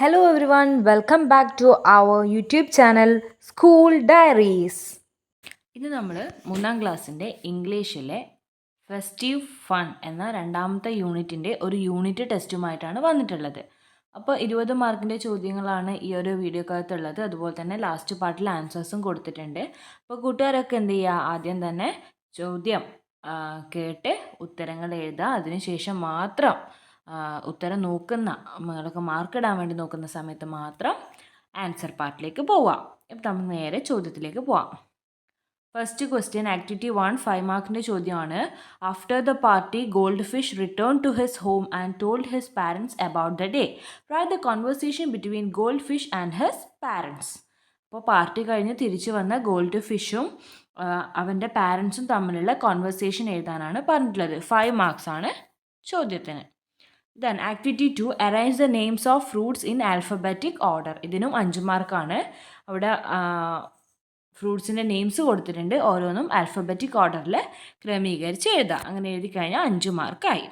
Hello everyone, welcome back to our YouTube channel School Diaries. ഇത് നമ്മൾ 3ാം ക്ലാസ്സിൻ്റെ ഇംഗ്ലീഷിലെ ഫെസ്റ്റീവ് ഫൺ എന്ന രണ്ടാമത്തെ യൂണിറ്റിൻ്റെ ഒരു യൂണിറ്റ് ടെസ്റ്റുമായിട്ടാണ് വന്നിട്ടുള്ളത്. അപ്പോൾ 20 മാർക്കിൻ്റെ ചോദ്യങ്ങളാണ് ഈ ഒരു വീഡിയോക്കകത്തുള്ളത്. അതുപോലെ തന്നെ ലാസ്റ്റ് പാർട്ടിൽ ആൻസേഴ്സും കൊടുത്തിട്ടുണ്ട്. അപ്പോൾ കൂട്ടുകാരൊക്കെ എന്ത് ചെയ്യുക, ആദ്യം തന്നെ ചോദ്യം കേട്ട് ഉത്തരങ്ങൾ എഴുതുക. അതിനുശേഷം മാത്രം ഉത്തരം നോക്കുന്ന നിങ്ങളൊക്കെ മാർക്ക് ഇടാൻ വേണ്ടി നോക്കുന്ന സമയത്ത് മാത്രം ആൻസർ പാർട്ടിലേക്ക് പോവാം. ഇപ്പം നമ്മൾ നേരെ ചോദ്യത്തിലേക്ക് പോവാം. ഫസ്റ്റ് ക്വസ്റ്റ്യൻ ആക്ടിവിറ്റി 1 5 മാർക്കിൻ്റെ ചോദ്യമാണ്. After the party goldfish return to his home and told his parents about the day. Write the conversation between goldfish and his parents. അപ്പോൾ പാർട്ടി കഴിഞ്ഞ് തിരിച്ചു വന്ന ഗോൾഡ് ഫിഷും അവൻ്റെ പാരൻസും തമ്മിലുള്ള കോൺവെർസേഷൻ എഴുതാനാണ് പറഞ്ഞിട്ടുള്ളത്. 5 മാർക്സ് ആണ് ചോദ്യത്തിന്. Then activity 2 arrange the names of fruits in alphabetic order. ഇതിനും 5 മാർക്കാണ്. അവിടെ ഫ്രൂട്ട്സിൻ്റെ നെയിംസ് കൊടുത്തിട്ടുണ്ട്. ഓരോന്നും ആൽഫബറ്റിക് ഓർഡറിൽ ക്രമീകരിച്ച് എഴുതാം. അങ്ങനെ എഴുതി കഴിഞ്ഞാൽ 5 മാർക്കായി.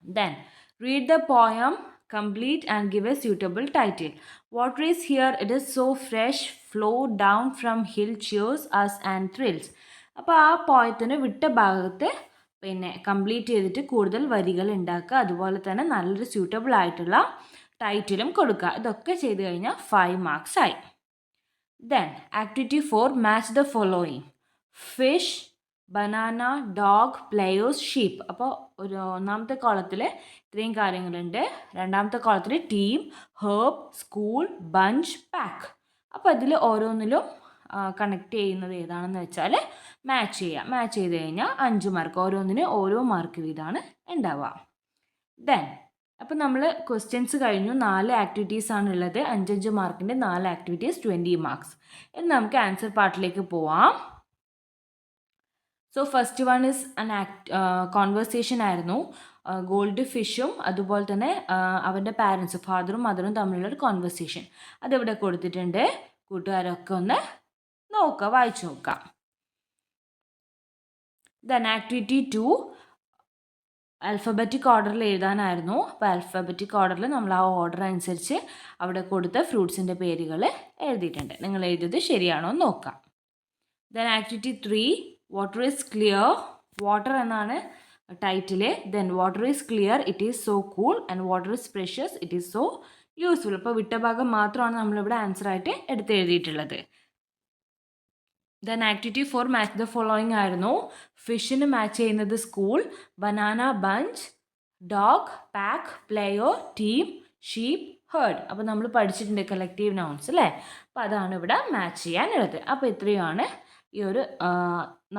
Then read the poem complete and give a suitable title. Water is here, it is so fresh, flow down from hill, cheers us and thrills. അപ്പോൾ ആ പോയത്തിന് വിട്ട ഭാഗത്ത് പിന്നെ കംപ്ലീറ്റ് ചെയ്തിട്ട് കൂടുതൽ വരികൾ ഉണ്ടാക്കുക. അതുപോലെ തന്നെ നല്ലൊരു സ്യൂട്ടബിൾ ആയിട്ടുള്ള ടൈറ്റിലും കൊടുക്കുക. ഇതൊക്കെ ചെയ്ത് കഴിഞ്ഞാൽ 5 മാർക്സ് ആയി. Then activity 4 match the following. Fish, banana, dog, players, sheep. അപ്പോൾ ഒന്നാമത്തെ കോളത്തിൽ ഇത്രയും കാര്യങ്ങളുണ്ട്. രണ്ടാമത്തെ കോളത്തിൽ team, herb, school, bench, pack. അപ്പോൾ ഇതിൽ ഓരോന്നിലും കണക്ട് ചെയ്യുന്നത് ഏതാണെന്ന് വെച്ചാൽ മാച്ച് ചെയ്യുക. മാച്ച് ചെയ്ത് കഴിഞ്ഞാൽ 5 മാർക്ക്. ഓരോന്നിന് ഓരോ മാർക്ക് വീതമാണ് ഉണ്ടാവുക. ദെൻ അപ്പോൾ നമ്മൾ ക്വസ്റ്റ്യൻസ് കഴിഞ്ഞു. 4 ആക്ടിവിറ്റീസ് ആണ് ഉള്ളത്. 5 മാർക്കിൻ്റെ 4 ആക്ടിവിറ്റീസ് 20 മാർക്സ്. ഇനി നമുക്ക് ആൻസർ പാർട്ടിലേക്ക് പോവാം. So first one is conversation ആയിരുന്നു. ഗോൾഡ് ഫിഷും അതുപോലെ തന്നെ അവൻ്റെ പാരൻസും ഫാദറും മദറും തമ്മിലുള്ള ഒരു കോൺവെർസേഷൻ അതിവിടെ കൊടുത്തിട്ടുണ്ട്. കൂട്ടുകാരൊക്കെ ഒന്ന് നോക്കുക, വായിച്ചു നോക്കാം. ദെൻ ആക്ടിവിറ്റി 2 ആൽഫബറ്റിക് ഓർഡറിൽ എഴുതാനായിരുന്നു. അപ്പോൾ ആൽഫബറ്റിക് ഓർഡറിൽ നമ്മൾ ആ ഓർഡർ അനുസരിച്ച് അവിടെ കൊടുത്ത ഫ്രൂട്ട്സിൻ്റെ പേരുകൾ എഴുതിയിട്ടുണ്ട്. നിങ്ങൾ എഴുതിയത് ശരിയാണോ എന്ന് നോക്കാം. Then activity 3 water is clear. Water എന്നാണ് title. Then water is clear, it is so cool and water is precious, it is so useful. അപ്പോൾ വിട്ട ഭാഗം മാത്രമാണ് നമ്മളിവിടെ ആൻസറായിട്ട് എടുത്ത് എഴുതിയിട്ടുള്ളത്. Then activity 4 match the following ആയിരുന്നു. ഫിഷിന് മാച്ച് ചെയ്യുന്നത് school, banana bunch, dog pack, player team, sheep herd. അപ്പോൾ നമ്മൾ പഠിച്ചിട്ടുണ്ട് കളക്റ്റീവ് നൗൺസ് അല്ലേ. അപ്പോൾ അതാണ് ഇവിടെ മാച്ച് ചെയ്യാനുള്ളത്. അപ്പോൾ ഇത്രയുമാണ് ഈ ഒരു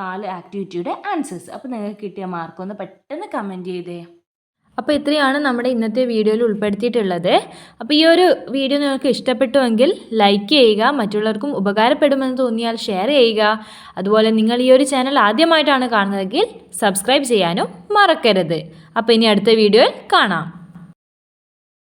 4 ആക്ടിവിറ്റിയുടെ ആൻസേഴ്സ്. അപ്പോൾ നിങ്ങൾക്ക് കിട്ടിയ മാർക്കൊന്ന് പെട്ടെന്ന് കമൻറ്റ് ചെയ്തേ. അപ്പോൾ ഇത്രയാണ് നമ്മുടെ ഇന്നത്തെ വീഡിയോയിൽ ഉൾപ്പെടുത്തിയിട്ടുള്ളത്. അപ്പോൾ ഈ ഒരു വീഡിയോ നിങ്ങൾക്ക് ഇഷ്ടപ്പെട്ടുവെങ്കിൽ ലൈക്ക് ചെയ്യുക, മറ്റുള്ളവർക്കും ഉപകാരപ്പെടുമെന്ന് തോന്നിയാൽ ഷെയർ ചെയ്യുക. അതുപോലെ നിങ്ങൾ ഈ ഒരു ചാനൽ ആദ്യമായിട്ടാണ് കാണുന്നതെങ്കിൽ സബ്സ്ക്രൈബ് ചെയ്യാനും മറക്കരുത്. അപ്പോൾ ഇനി അടുത്ത വീഡിയോയിൽ കാണാം.